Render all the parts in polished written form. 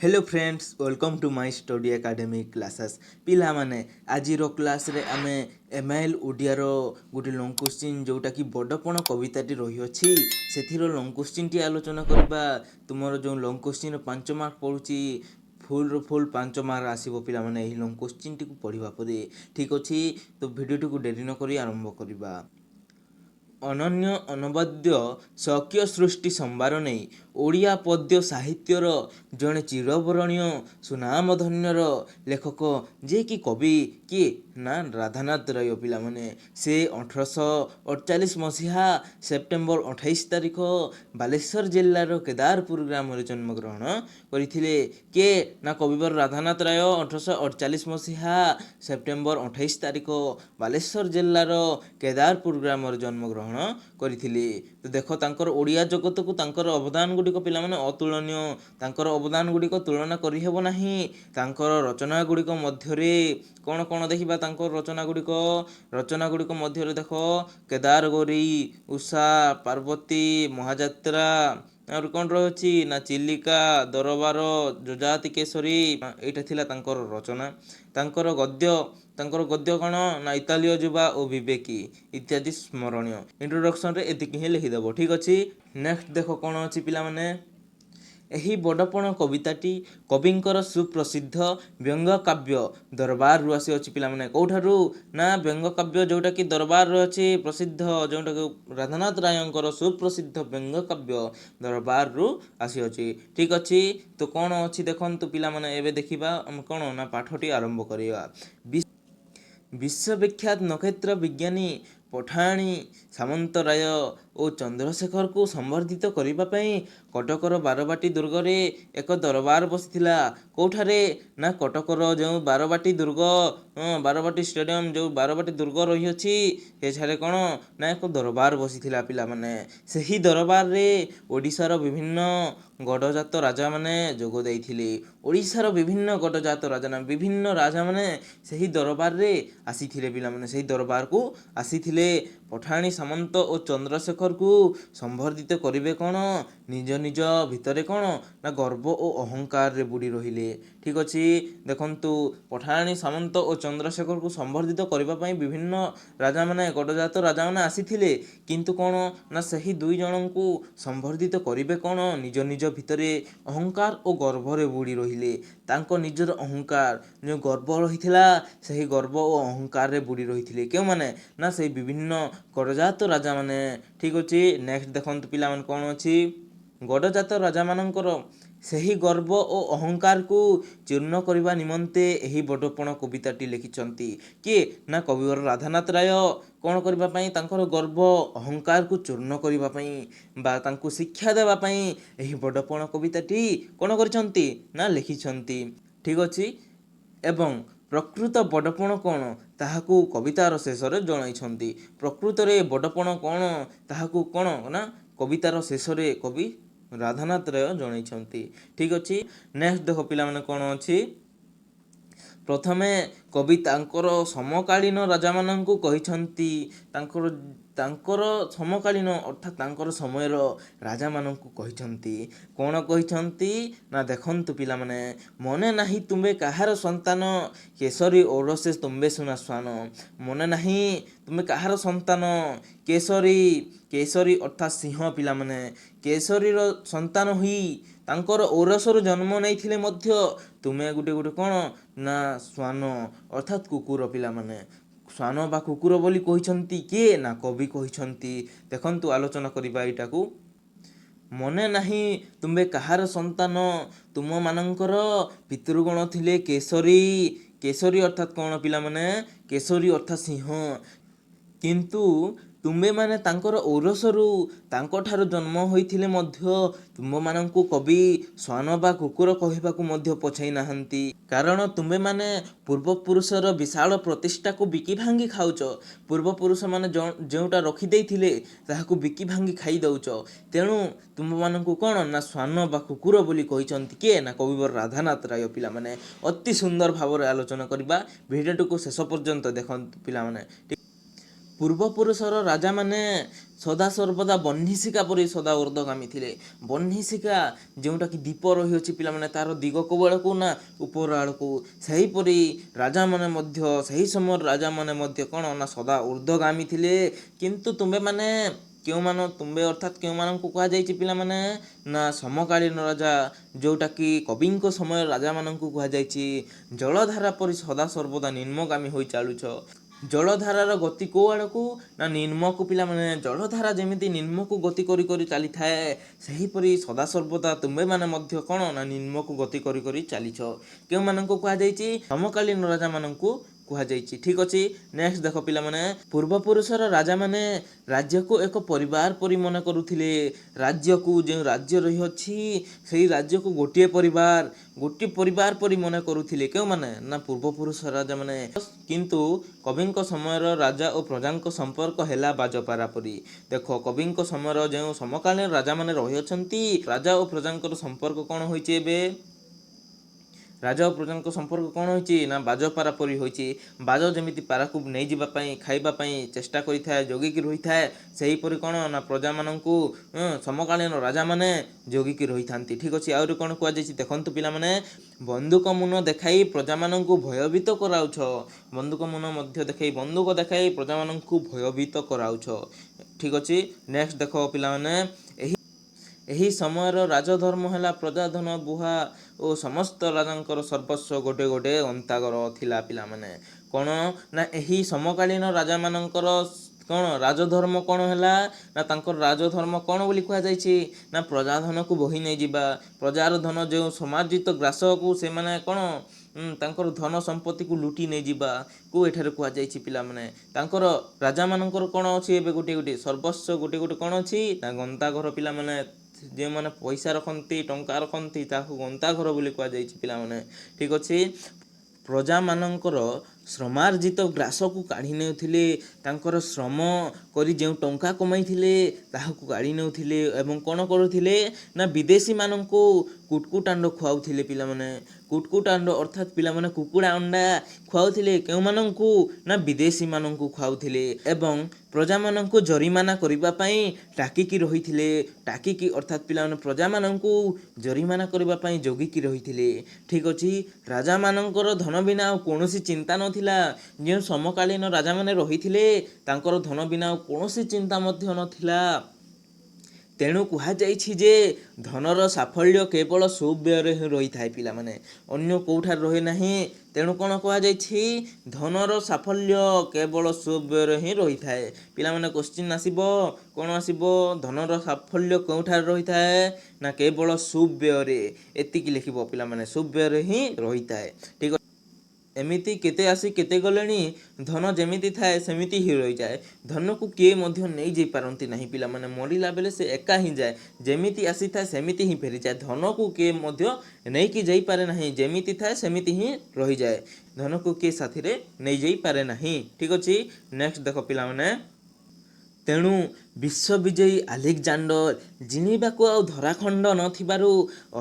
Hello friends welcome to my study academy classes पिला माने आजिरो class रे आमे एमआईएल ओडिया रो गोटे लॉन्ग क्वेश्चन जोटा कि बडपण कविताटी रही अछि सेथिरो लॉन्ग क्वेश्चन टी आलोचना करबा तुमरो जो लॉन्ग क्वेश्चन 5 मार्क पडुची फुल 5 मार्क आसीबो पिला माने एही लॉन्ग क्वेश्चन टी को पढिबा परे ठीक अछि तो वीडियो टी को डेरी न करी आरंभ करबा। ଅନନ୍ୟ ଅନବଦ୍ୟ ସ୍ୱକୀୟ ସୃଷ୍ଟି ସମ୍ଭାର ନେଇ ଓଡ଼ିଆ ପଦ୍ୟ ସାହିତ୍ୟର ଜଣେ ଚିରବରଣୀୟ ସୁନାମଧନ୍ୟର ଲେଖକ ଯିଏକି କବି କିଏ ନା ରାଧାନାଥ ରାୟ ପିଲାମାନେ ସେ 1848 ମସିହା ସେପ୍ଟେମ୍ବର 28 ତାରିଖ ବାଲେଶ୍ୱର ଜିଲ୍ଲାର କେଦାରପୁର ଗ୍ରାମରେ ଜନ୍ମଗ୍ରହଣ କରିଥିଲେ। କିଏ ନା କବିବର ରାଧାନାଥ ରାୟ 1848 ମସିହା ସେପ୍ଟେମ୍ବର 28 ତାରିଖ ବାଲେଶ୍ୱର ଜିଲ୍ଲାର କେଦାରପୁର ଗ୍ରାମରେ ଜନ୍ମଗ୍ରହଣ କରିଥିଲେ। ତ ଦେଖ ତାଙ୍କର ଓଡ଼ିଆ ଜଗତକୁ ତାଙ୍କର ଅବଦାନ ଗୁଡ଼ିକ ପିଲାମାନେ ଅତୁଳନୀୟ, ତାଙ୍କର ଅବଦାନ ଗୁଡ଼ିକ ତୁଳନା କରିହେବ ନାହିଁ। ତାଙ୍କର ରଚନା ଗୁଡ଼ିକ ମଧ୍ୟରେ କ'ଣ କ'ଣ ଦେଖିବା, ତାଙ୍କର ରଚନା ଗୁଡ଼ିକ ମଧ୍ୟରେ ଦେଖ କେଦାର ଗୌରୀ, ଉଷା, ପାର୍ବତୀ, ମହାଯାତ୍ରା, ଆହୁରି କ'ଣ ରହିଛି ନା ଚିଲିକା, ଦରବାର, ଯଯାତି କେଶରୀ, ଏଇଟା ଥିଲା ତାଙ୍କର ରଚନା। ତାଙ୍କର ଗଦ୍ୟ କ'ଣ ନା ଇତାଲିୟ ଯୁବା ଓ ବିବେକୀ ଇତ୍ୟାଦି ସ୍ମରଣୀୟ। ଇଣ୍ଟ୍ରୋଡକ୍ସନରେ ଏତିକି ହିଁ ଲେଖିଦେବ, ଠିକ୍ ଅଛି। ନେକ୍ସଟ ଦେଖ କ'ଣ ଅଛି ପିଲାମାନେ, ଏହି ବଡ଼ପଣ କବିତାଟି କବିଙ୍କର ସୁପ୍ରସିଦ୍ଧ ବ୍ୟଙ୍ଗକାବ୍ୟ ଦରବାରରୁ ଆସିଅଛି ପିଲାମାନେ। କେଉଁଠାରୁ ନା ବ୍ୟଙ୍ଗକାବ୍ୟ ଯେଉଁଟାକି ଦରବାରରୁ ଅଛି ପ୍ରସିଦ୍ଧ, ଯେଉଁଟାକି ରାଧାନାଥ ରାୟଙ୍କର ସୁପ୍ରସିଦ୍ଧ ବ୍ୟଙ୍ଗକାବ୍ୟ ଦରବାରରୁ ଆସିଅଛି, ଠିକ୍ ଅଛି। ତ କ'ଣ ଅଛି ଦେଖନ୍ତୁ ପିଲାମାନେ, ଏବେ ଦେଖିବା ଆମେ କ'ଣ ନା ପାଠଟି ଆରମ୍ଭ କରିବା। ବିଶ୍ୱବିଖ୍ୟାତ ନକ୍ଷତ୍ର ବିଜ୍ଞାନୀ ପଠାଣି ସାମନ୍ତରାୟ ଓ ଚନ୍ଦ୍ରଶେଖରକୁ ସମ୍ବର୍ଦ୍ଧିତ କରିବା ପାଇଁ କଟକର ବାରବାଟୀ ଦୁର୍ଗରେ ଏକ ଦରବାର ବସିଥିଲା। କେଉଁଠାରେ ନା କଟକର ଯେଉଁ ବାରବାଟୀ ଦୁର୍ଗ, ବାରବାଟୀ ଷ୍ଟାଡ଼ିୟମ୍, ଯେଉଁ ବାରବାଟୀ ଦୁର୍ଗ ରହିଅଛି ସେଠାରେ କ'ଣ ନା ଏକ ଦରବାର ବସିଥିଲା ପିଲାମାନେ। ସେହି ଦରବାରରେ ଓଡ଼ିଶାର ବିଭିନ୍ନ ଗଡ଼ଜାତ ରାଜାମାନେ ଯୋଗ ଦେଇଥିଲେ। ଓଡ଼ିଶାର ବିଭିନ୍ନ ଗଡ଼ଜାତ ବିଭିନ୍ନ ରାଜାମାନେ ସେହି ଦରବାରରେ ଆସିଥିଲେ ପିଲାମାନେ। ସେହି ଦରବାରକୁ ଆସିଥିଲେ। ପଠାଣି ସାମନ୍ତ ଓ ଚନ୍ଦ୍ରଶେଖରକୁ ସମ୍ବର୍ଦ୍ଧିତ କରିବେ କ'ଣ ନିଜ ନିଜ ଭିତରେ କ'ଣ ନା ଗର୍ବ ଓ ଅହଙ୍କାରରେ ବୁଡ଼ି ରହିଲେ, ଠିକ୍ ଅଛି। ଦେଖନ୍ତୁ ପଠାଣି ସାମନ୍ତ ଓ ଚନ୍ଦ୍ରଶେଖରକୁ ସମ୍ବର୍ଦ୍ଧିତ କରିବା ପାଇଁ ବିଭିନ୍ନ ରାଜାମାନେ, ଗଡ଼ଜାତ ରାଜାମାନେ ଆସିଥିଲେ, କିନ୍ତୁ କ'ଣ ନା ସେହି ଦୁଇ ଜଣଙ୍କୁ ସମ୍ବର୍ଦ୍ଧିତ କରିବେ କ'ଣ ନିଜ ନିଜ ଭିତରେ ଅହଙ୍କାର ଓ ଗର୍ବରେ ବୁଡ଼ି ରହିଲେ। ତାଙ୍କ ନିଜର ଅହଙ୍କାର ଯେଉଁ ଗର୍ବ ରହିଥିଲା, ସେହି ଗର୍ବ ଓ ଅହଙ୍କାରରେ ବୁଡ଼ି ରହିଥିଲେ କେଉଁମାନେ ନା ସେହି ବିଭିନ୍ନ ଗଡ଼ଜାତ ରାଜାମାନେ, ଠିକ୍ ଅଛି। ନେକ୍ସଟ ଦେଖନ୍ତୁ ପିଲାମାନେ କ'ଣ ଅଛି, ଗଡ଼ଜାତ ରାଜାମାନଙ୍କର ସେହି ଗର୍ବ ଓ ଅହଙ୍କାରକୁ ଚୂର୍ଣ୍ଣ କରିବା ନିମନ୍ତେ ଏହି ବଡ଼ପଣ କବିତାଟି ଲେଖିଛନ୍ତି। କିଏ ନା କବିବର ରାଧାନାଥ ରାୟ। କ'ଣ କରିବା ପାଇଁ, ତାଙ୍କର ଗର୍ବ ଅହଙ୍କାରକୁ ଚୂର୍ଣ୍ଣ କରିବା ପାଇଁ ବା ତାଙ୍କୁ ଶିକ୍ଷା ଦେବା ପାଇଁ ଏହି ବଡ଼ପଣ କବିତାଟି କ'ଣ କରିଛନ୍ତି ନା ଲେଖିଛନ୍ତି, ଠିକ୍ ଅଛି। ଏବଂ ପ୍ରକୃତ ବଡ଼ପଣ କ'ଣ ତାହାକୁ କବିତାର ଶେଷରେ ଜଣାଇଛନ୍ତି। ପ୍ରକୃତରେ ବଡ଼ପଣ କ'ଣ ତାହାକୁ କ'ଣ ନା କବିତାର ଶେଷରେ କବି ରାଧାନାଥ ରାୟ ଜଣାଇଛନ୍ତି, ଠିକ୍ ଅଛି। ନେକ୍ସଟ ଦେଖ ପିଲାମାନେ କ'ଣ ଅଛି, ପ୍ରଥମେ କବି ତାଙ୍କର ସମକାଳୀନ ରାଜାମାନଙ୍କୁ କହିଛନ୍ତି, ତାଙ୍କର ସମକାଳୀନ ଅର୍ଥାତ୍ ତାଙ୍କର ସମୟର ରାଜାମାନଙ୍କୁ କହିଛନ୍ତି। କ'ଣ କହିଛନ୍ତି ନା ଦେଖନ୍ତୁ ପିଲାମାନେ, ମନେ ନାହିଁ ତୁମ୍ଭେ କାହାର ସନ୍ତାନ, କେଶରୀ ଔରସେ ତୁମ୍ଭେ ସୁନା ଶ୍ୱାନ। ମନେ ନାହିଁ ତୁମେ କାହାର ସନ୍ତାନ, କେଶରୀ ଅର୍ଥାତ୍ ସିଂହ ପିଲାମାନେ। କେଶରୀର ସନ୍ତାନ ହୋଇ ତାଙ୍କର ଔରସରୁ ଜନ୍ମ ନେଇଥିଲେ ମଧ୍ୟ ତୁମେ ଗୋଟେ କ'ଣ ନା ଶ୍ୱାନ ଅର୍ଥାତ୍ କୁକୁର ପିଲାମାନେ। ଶ୍ୱାନ ବା କୁକୁର ବୋଲି କହିଛନ୍ତି କିଏ ନା କବି କହିଛନ୍ତି। ଦେଖନ୍ତୁ ଆଲୋଚନା କରିବା ଏଇଟାକୁ। ମନେ ନାହିଁ ତୁମ୍ଭେ କାହାର ସନ୍ତାନ, ତୁମମାନଙ୍କର ପିତୃଗଣ ଥିଲେ କେଶରୀ ଅର୍ଥାତ୍ କ'ଣ ପିଲାମାନେ, କେଶରୀ ଅର୍ଥାତ୍ ସିଂହ, କିନ୍ତୁ ତୁମ୍ଭେମାନେ ତାଙ୍କର ଔରସରୁ ତାଙ୍କଠାରୁ ଜନ୍ମ ହୋଇଥିଲେ ମଧ୍ୟ ତୁମମାନଙ୍କୁ କବି ଶ୍ୱାନ ବା କୁକୁର କହିବାକୁ ମଧ୍ୟ ପଛାଇ ନାହାନ୍ତି। କାରଣ ତୁମ୍ଭେମାନେ ପୂର୍ବପୁରୁଷର ବିଶାଳ ପ୍ରତିଷ୍ଠାକୁ ବିକି ଭାଙ୍ଗି ଖାଉଛ। ପୂର୍ବପୁରୁଷମାନେ ଯେଉଁଟା ରଖିଦେଇଥିଲେ ତାହାକୁ ବିକି ଭାଙ୍ଗି ଖାଇ ଦେଉଛ। ତେଣୁ ତୁମମାନଙ୍କୁ କ'ଣ ନା ଶ୍ୱାନ ବା କୁକୁର ବୋଲି କହିଛନ୍ତି କିଏ ନା କବିବର ରାଧାନାଥ ରାୟ ପିଲାମାନେ। ଅତି ସୁନ୍ଦର ଭାବରେ ଆଲୋଚନା କରିବା, ଭିଡ଼ିଓଟିକୁ ଶେଷ ପର୍ଯ୍ୟନ୍ତ ଦେଖନ୍ତୁ ପିଲାମାନେ। ପୂର୍ବପୁରୁଷର ରାଜାମାନେ ସଦାସର୍ବଦା ବହ୍ନିଶିକା ପରି ସଦା ଉର୍ଦ୍ଧ୍ୱଗାମୀ ଥିଲେ। ବହ୍ନିଶିକା ଯେଉଁଟାକି ଦୀପ ରହିଅଛି ପିଲାମାନେ ତାର ଦିଗ କୋଉଆଡ଼କୁ ନା ଉପର ଆଡ଼କୁ, ସେହିପରି ରାଜାମାନେ ମଧ୍ୟ ସେହି ସମୟର ରାଜାମାନେ ମଧ୍ୟ କ'ଣ ନା ସଦା ଉର୍ଦ୍ଧ୍ୱଗାମୀ ଥିଲେ। କିନ୍ତୁ ତୁମ୍ଭେମାନେ ତୁମ୍ଭେ ଅର୍ଥାତ୍ କେଉଁମାନଙ୍କୁ କୁହାଯାଇଛି ପିଲାମାନେ ନା ସମକାଳୀନ ରାଜା, ଯେଉଁଟାକି କବିଙ୍କ ସମୟର ରାଜାମାନଙ୍କୁ କୁହାଯାଇଛି। ଜଳଧାରା ପରି ସଦା ସର୍ବଦା ନିମ୍ନଗାମୀ ହୋଇ ଚାଲୁଛ। ଜଳଧାରାର ଗତି କୋଉ ଆଡ଼କୁ ନା ନିମ୍ନକୁ ପିଲାମାନେ। ଜଳଧାରା ଯେମିତି ନିମ୍ନକୁ ଗତି କରି କରି ଚାଲିଥାଏ, ସେହିପରି ସଦାସର୍ବଦା ତୁମ୍ଭେମାନେ ମଧ୍ୟ କ'ଣ ନା ନିମ୍ନକୁ ଗତି କରି କରି ଚାଲିଛ। କେଉଁମାନଙ୍କୁ କୁହାଯାଇଛି? ସମକାଳୀନ ରାଜାମାନଙ୍କୁ କୁହାଯାଇଛି। ଠିକ୍ ଅଛି, ନେକ୍ସଟ ଦେଖ ପିଲାମାନେ, ପୂର୍ବପୁରୁଷର ରାଜାମାନେ ରାଜ୍ୟକୁ ଏକ ପରିବାର ପରି ମନେ କରୁଥିଲେ। ରାଜ୍ୟକୁ, ଯେଉଁ ରାଜ୍ୟ ରହିଅଛି ସେହି ରାଜ୍ୟକୁ ଗୋଟିଏ ପରିବାର ପରି ମନେ କରୁଥିଲେ। କେଉଁମାନେ? ନା ପୂର୍ବପୁରୁଷ ରାଜାମାନେ। କିନ୍ତୁ କବିଙ୍କ ସମୟର ରାଜା ଓ ପ୍ରଜାଙ୍କ ସମ୍ପର୍କ ହେଲା ବାଜପାରା ପରି। ଦେଖ, କବିଙ୍କ ସମୟର ଯେଉଁ ସମକାଳୀନ ରାଜାମାନେ ରହିଅଛନ୍ତି, ରାଜା ଓ ପ୍ରଜାଙ୍କର ସମ୍ପର୍କ କ'ଣ ହୋଇଛି? ଏବେ ରାଜା ଓ ପ୍ରଜାଙ୍କ ସମ୍ପର୍କ କ'ଣ ହୋଇଛି? ନା ବାଜପାରା ପରି ହୋଇଛି। ବାଜ ଯେମିତି ପାରାକୁ ନେଇଯିବା ପାଇଁ, ଖାଇବା ପାଇଁ ଚେଷ୍ଟା କରିଥାଏ, ଜଗିକି ରହିଥାଏ, ସେହିପରି କ'ଣ ନା ପ୍ରଜାମାନଙ୍କୁ ସମକାଳୀନ ରାଜାମାନେ ଜଗିକି ରହିଥାନ୍ତି। ଠିକ୍ ଅଛି, ଆହୁରି କ'ଣ କୁହାଯାଇଛି ଦେଖନ୍ତୁ ପିଲାମାନେ, ବନ୍ଧୁକ ମୁନ ଦେଖାଇ ପ୍ରଜାମାନଙ୍କୁ ଭୟଭୀତ କରାଉଛ। ବନ୍ଧୁକ ମୁନ ମଧ୍ୟ ଦେଖାଇ, ବନ୍ଧୁକ ଦେଖାଇ ପ୍ରଜାମାନଙ୍କୁ ଭୟଭୀତ କରାଉଛ। ଠିକ୍ ଅଛି, ନେକ୍ସଟ ଦେଖ ପିଲାମାନେ, ଏହି ସମୟର ରାଜଧର୍ମ ହେଲା ପ୍ରଜାଧନ ବୁହା ଓ ସମସ୍ତ ରାଜାଙ୍କର ସର୍ବସ୍ୱ ଗୋଟେ ଗୋଟେ ଗନ୍ତାଘର ଥିଲା। ପିଲାମାନେ କ'ଣ ନା ଏହି ସମକାଳୀନ ରାଜାମାନଙ୍କର କ'ଣ ରାଜଧର୍ମ କ'ଣ ହେଲା ନା ତାଙ୍କର ରାଜଧର୍ମ କ'ଣ ବୋଲି କୁହାଯାଇଛି? ନା ପ୍ରଜାଧନକୁ ବୋହି ନେଇଯିବା। ପ୍ରଜାର ଧନ, ଯେଉଁ ସମାର୍ଜିତ ଗ୍ରାସକୁ ସେମାନେ କ'ଣ ତାଙ୍କର ଧନ ସମ୍ପତ୍ତିକୁ ଲୁଟି ନେଇଯିବାକୁ ଏଠାରେ କୁହାଯାଇଛି। ପିଲାମାନେ ତାଙ୍କର ରାଜାମାନଙ୍କର କ'ଣ ଅଛି? ଏବେ ଗୋଟିଏ ଗୋଟିଏ ସର୍ବସ୍ୱ ଗୋଟେ ଗୋଟେ କ'ଣ ଅଛି? ନା ଗନ୍ତାଘର। ପିଲାମାନେ ଯେଉଁମାନେ ପଇସା ରଖନ୍ତି, ଟଙ୍କା ରଖନ୍ତି, ତାହାକୁ ଗନ୍ତାଘର ବୋଲି କୁହାଯାଇଛି। ପିଲାମାନେ ଠିକ୍ ଅଛି, ପ୍ରଜାମାନଙ୍କର ଶ୍ରମାର୍ଜିତ ଗ୍ରାସକୁ କାଢ଼ି ନେଉଥିଲେ। ତାଙ୍କର ଶ୍ରମ କରି ଯେଉଁ ଟଙ୍କା କମାଇଥିଲେ ତାହାକୁ କାଢ଼ି ନେଉଥିଲେ ଏବଂ କ'ଣ କରୁଥିଲେ ନା ବିଦେଶୀମାନଙ୍କୁ କୁଟକୁଟାଣ୍ଡ ଖୁଆଉଥିଲେ। ପିଲାମାନେ କୁଟକୁଟାଣ୍ଡ ଅର୍ଥାତ୍ ପିଲାମାନେ କୁକୁଡ଼ା ଅଣ୍ଡା ଖୁଆଉଥିଲେ। କେଉଁମାନଙ୍କୁ? ନା ବିଦେଶୀମାନଙ୍କୁ ଖୁଆଉଥିଲେ ଏବଂ ପ୍ରଜାମାନଙ୍କୁ ଜରିମାନା କରିବା ପାଇଁ ଟାକିକି ରହିଥିଲେ। ଟାକିକି ଅର୍ଥାତ୍ ପିଲାମାନେ ପ୍ରଜାମାନଙ୍କୁ ଜରିମାନା କରିବା ପାଇଁ ଜଗିକି ରହିଥିଲେ। ଠିକ୍ ଅଛି, ରାଜାମାନଙ୍କର ଧନ ବିନା ଆଉ କୌଣସି ଚିନ୍ତା ନଥିଲା। ଯେଉଁ ସମକାଳୀନ ରାଜାମାନେ ରହିଥିଲେ ତାଙ୍କର ଧନ ବିନା ଆଉ କୌଣସି ଚିନ୍ତା ମଧ୍ୟ ନଥିଲା। ତେଣୁ କୁହାଯାଇଛି ଯେ ଧନର ସାଫଲ୍ୟ କେବଳ ସୁବ୍ୟୟରେ ହିଁ ରହିଥାଏ। ପିଲାମାନେ ଅନ୍ୟ କେଉଁଠାରେ ରହେ ନାହିଁ। ତେଣୁ କ'ଣ କୁହାଯାଇଛି? ଧନର ସାଫଲ୍ୟ କେବଳ ସୁବ୍ୟୟରେ ହିଁ ରହିଥାଏ। ପିଲାମାନେ କ୍ୱେଶ୍ଚିନ୍ ଆସିବ, କ'ଣ ଆସିବ? ଧନର ସାଫଲ୍ୟ କେଉଁଠାରେ ରହିଥାଏ? ନା କେବଳ ସୁବ୍ୟୟରେ। ଏତିକି ଲେଖିବ ପିଲାମାନେ, ସୁବ୍ୟୟରେ ହିଁ ରହିଥାଏ। ଠିକ୍ ଅଛି, ଏମିତି କେତେ ଆସି କେତେ ଗଲେଣି, ଧନ ଯେମିତି ଥାଏ ସେମିତି ହିଁ ରହିଯାଏ। ଧନକୁ କିଏ ମଧ୍ୟ ନେଇଯାଇ ପାରନ୍ତି ନାହିଁ। ପିଲାମାନେ ମରିଲା ବେଳେ ସେ ଏକା ହିଁ ଯାଏ, ଯେମିତି ଆସିଥାଏ ସେମିତି ହିଁ ଫେରିଯାଏ। ଧନକୁ କିଏ ମଧ୍ୟ ନେଇକି ଯାଇପାରେ ନାହିଁ, ଯେମିତି ଥାଏ ସେମିତି ହିଁ ରହିଯାଏ। ଧନକୁ କିଏ ସାଥିରେ ନେଇଯାଇପାରେ ନାହିଁ। ଠିକ୍ ଅଛି, ନେକ୍ସଟ ଦେଖ ପିଲାମାନେ, ତେଣୁ ବିଶ୍ୱବିଜୟୀ ଆଲେକଜାଣ୍ଡର ଜିଣିବାକୁ ଆଉ ଧରାଖଣ୍ଡ ନଥିବାରୁ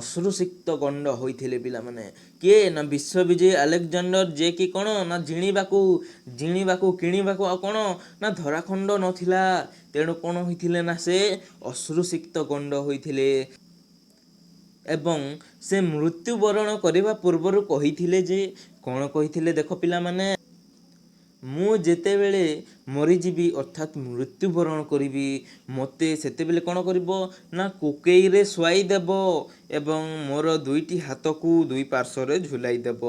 ଅଶ୍ରୁସିକ୍ତ ଗଣ୍ଡ ହୋଇଥିଲେ। ପିଲାମାନେ କିଏ? ନା ବିଶ୍ୱବିଜୟୀ ଆଲେକଜାଣ୍ଡର, ଯିଏକି କ'ଣ ନା ଜିଣିବାକୁ କିଣିବାକୁ ଆଉ କ'ଣ ନା ଧରାଖଣ୍ଡ ନଥିଲା। ତେଣୁ କ'ଣ ହୋଇଥିଲେ ନା ସେ ଅଶ୍ରୁସିକ୍ତ ଗଣ୍ଡ ହୋଇଥିଲେ ଏବଂ ସେ ମୃତ୍ୟୁବରଣ କରିବା ପୂର୍ବରୁ କହିଥିଲେ ଯେ, କ'ଣ କହିଥିଲେ ଦେଖ ପିଲାମାନେ, ମୁଁ ଯେତେବେଳେ ମରିଯିବି ଅର୍ଥାତ୍ ମୃତ୍ୟୁବରଣ କରିବି, ମୋତେ ସେତେବେଳେ କ'ଣ କରିବ ନା କୋକେଇରେ ଶୁଆଇ ଦେବ ଏବଂ ମୋର ଦୁଇଟି ହାତକୁ ଦୁଇ ପାର୍ଶ୍ୱରେ ଝୁଲାଇ ଦେବ।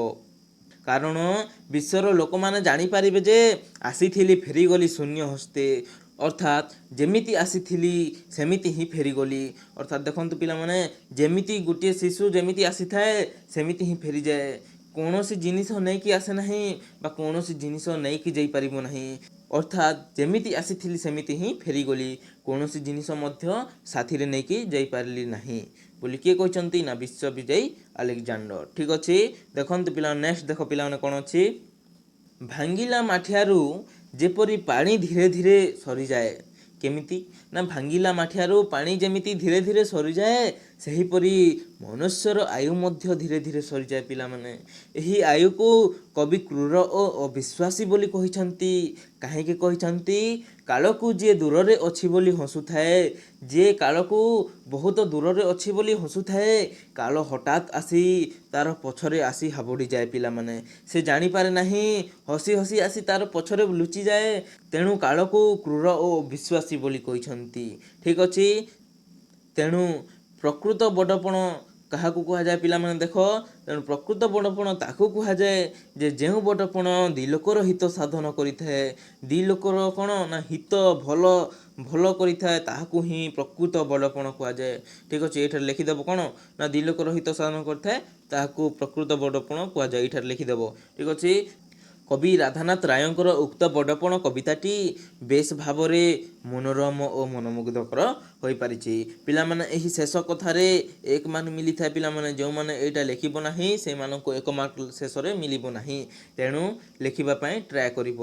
କାରଣ ବିଶ୍ୱର ଲୋକମାନେ ଜାଣିପାରିବେ ଯେ ଆସିଥିଲି ଫେରିଗଲି ଶୂନ୍ୟ ହସ୍ତେ। ଅର୍ଥାତ୍ ଯେମିତି ଆସିଥିଲି ସେମିତି ହିଁ ଫେରିଗଲି। ଅର୍ଥାତ୍ ଦେଖନ୍ତୁ ପିଲାମାନେ, ଯେମିତି ଗୋଟିଏ ଶିଶୁ ଯେମିତି ଆସିଥାଏ ସେମିତି ହିଁ ଫେରିଯାଏ। କୌଣସି ଜିନିଷ ନେଇକି ଆସେ ନାହିଁ ବା କୌଣସି ଜିନିଷ ନେଇକି ଯାଇପାରିବ ନାହିଁ। ଅର୍ଥାତ୍ ଯେମିତି ଆସିଥିଲି ସେମିତି ହିଁ ଫେରିଗଲି, କୌଣସି ଜିନିଷ ମଧ୍ୟ ସାଥିରେ ନେଇକି ଯାଇପାରିଲି ନାହିଁ ବୋଲି କିଏ କହିଛନ୍ତି? ନା ବିଶ୍ୱବିଜୟୀ ଆଲେକଜାଣ୍ଡର। ଠିକ୍ ଅଛି, ଦେଖନ୍ତୁ ପିଲାମାନେ, ନେକ୍ସଟ ଦେଖ ପିଲାମାନେ କ'ଣ ଅଛି? ଭାଙ୍ଗିଲା ମାଠିଆରୁ ଯେପରି ପାଣି ଧୀରେ ଧୀରେ ସରିଯାଏ, କେମିତି ନା ଭାଙ୍ଗିଲା ମାଠିଆରୁ ପାଣି ଯେମିତି ଧୀରେ ଧୀରେ ସରିଯାଏ ସେହିପରି ମନୁଷ୍ୟର ଆୟୁ ମଧ୍ୟ ଧୀରେ ଧୀରେ ସରିଯାଏ ପିଲାମାନେ। ଏହି ଆୟୁକୁ କବି କ୍ରୂର ଓ ଅବିଶ୍ୱାସୀ ବୋଲି କହିଛନ୍ତି। କାହିଁକି କହିଛନ୍ତି? କାଳକୁ ଯିଏ ଦୂରରେ ଅଛି ବୋଲି ହସୁଥାଏ, ଯିଏ କାଳକୁ ବହୁତ ଦୂରରେ ଅଛି ବୋଲି ହସୁଥାଏ, କାଳ ହଠାତ୍ ଆସି ତାର ପଛରେ ଆସି ହାବୁଡ଼ିଯାଏ ପିଲାମାନେ। ସେ ଜାଣିପାରେ ନାହିଁ, ହସି ହସି ଆସି ତାର ପଛରେ ଲୁଚିଯାଏ। ତେଣୁ କାଳକୁ କ୍ରୂର ଓ ଅବିଶ୍ୱାସୀ ବୋଲି କହିଛନ୍ତି। ଠିକ୍ ଅଛି। ତେଣୁ ପ୍ରକୃତ ବଡ଼ପଣ କାହାକୁ କୁହାଯାଏ ପିଲାମାନେ ଦେଖ? ତେଣୁ ପ୍ରକୃତ ବଡ଼ପଣ ତାକୁ କୁହାଯାଏ ଯେ ଯେଉଁ ବଡ଼ପଣ ଦୁଇ ଲୋକର ହିତ ସାଧନ କରିଥାଏ। ଦୁଇ ଲୋକର କ'ଣ ନା ହିତ ଭଲ କରିଥାଏ, ତାହାକୁ ହିଁ ପ୍ରକୃତ ବଡ଼ପଣ କୁହାଯାଏ। ଠିକ୍ ଅଛି। ଏଇଠାରେ ଲେଖିଦେବ କ'ଣ ନା ଦୁଇ ଲୋକର ହିତ ସାଧନ କରିଥାଏ ତାହାକୁ ପ୍ରକୃତ ବଡ଼ପଣ କୁହାଯାଏ। ଏଇଠାରେ ଲେଖିଦେବ। ଠିକ୍ ଅଛି। କବି ରାଧାନାଥ ରାୟଙ୍କର ଉକ୍ତ ବଡ଼ପଣ କବିତାଟି ବେଶ ଭାବରେ ମନୋରମ ଓ ମନମୁଗ୍ଧକର ହୋଇପାରିଛି। ପିଲାମାନେ ଏହି ଶେଷ କଥାରେ 1 ମାର୍କ ମିଳିଥାଏ। ପିଲାମାନେ ଯେଉଁମାନେ ଏଇଟା ଲେଖିବ ନାହିଁ ସେମାନଙ୍କୁ 1 ମାର୍କ ଶେଷରେ ମିଳିବ ନାହିଁ। ତେଣୁ ଲେଖିବା ପାଇଁ ଟ୍ରାଏ କରିବ।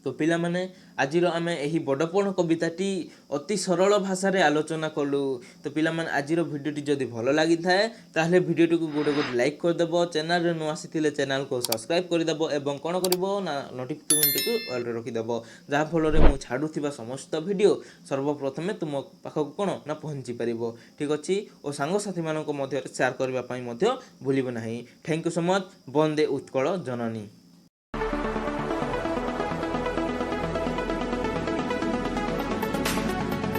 ତ ପିଲାମାନେ ଆଜିର ଆମେ ଏହି ବଡ଼ପଣ କବିତାଟି ଅତି ସରଳ ଭାଷାରେ ଆଲୋଚନା କଲୁ। ତ ପିଲାମାନେ ଆଜିର ଭିଡ଼ିଓଟି ଯଦି ଭଲ ଲାଗିଥାଏ ତାହେଲେ ଭିଡ଼ିଓଟିକୁ ଗୋଟେ ଲାଇକ୍ କରିଦେବ। ଚ୍ୟାନେଲରେ ନ ଆସିଥିଲେ ଚ୍ୟାନେଲକୁ ସବସ୍କ୍ରାଇବ୍ କରିଦେବ ଏବଂ କ'ଣ କରିବ ନା ନୋଟିଫିକେସନଟିକୁ ଅଲ୍ରେ ରଖିଦେବ। ଯାହାଫଳରେ ମୁଁ ଛାଡ଼ୁଥିବା ସମସ୍ତ ଭିଡ଼ିଓ ସର୍ବପ୍ରଥମେ ତୁମ ପାଖକୁ କ'ଣ ନା ପହଞ୍ଚି ପାରିବ। ଠିକ୍ ଅଛି। ଓ ସାଙ୍ଗସାଥିମାନଙ୍କ ମଧ୍ୟରେ ସେୟାର କରିବା ପାଇଁ ମଧ୍ୟ ଭୁଲିବ ନାହିଁ। Thank you so much. ବନ୍ଦେ ଉତ୍କଳ ଜନନୀ।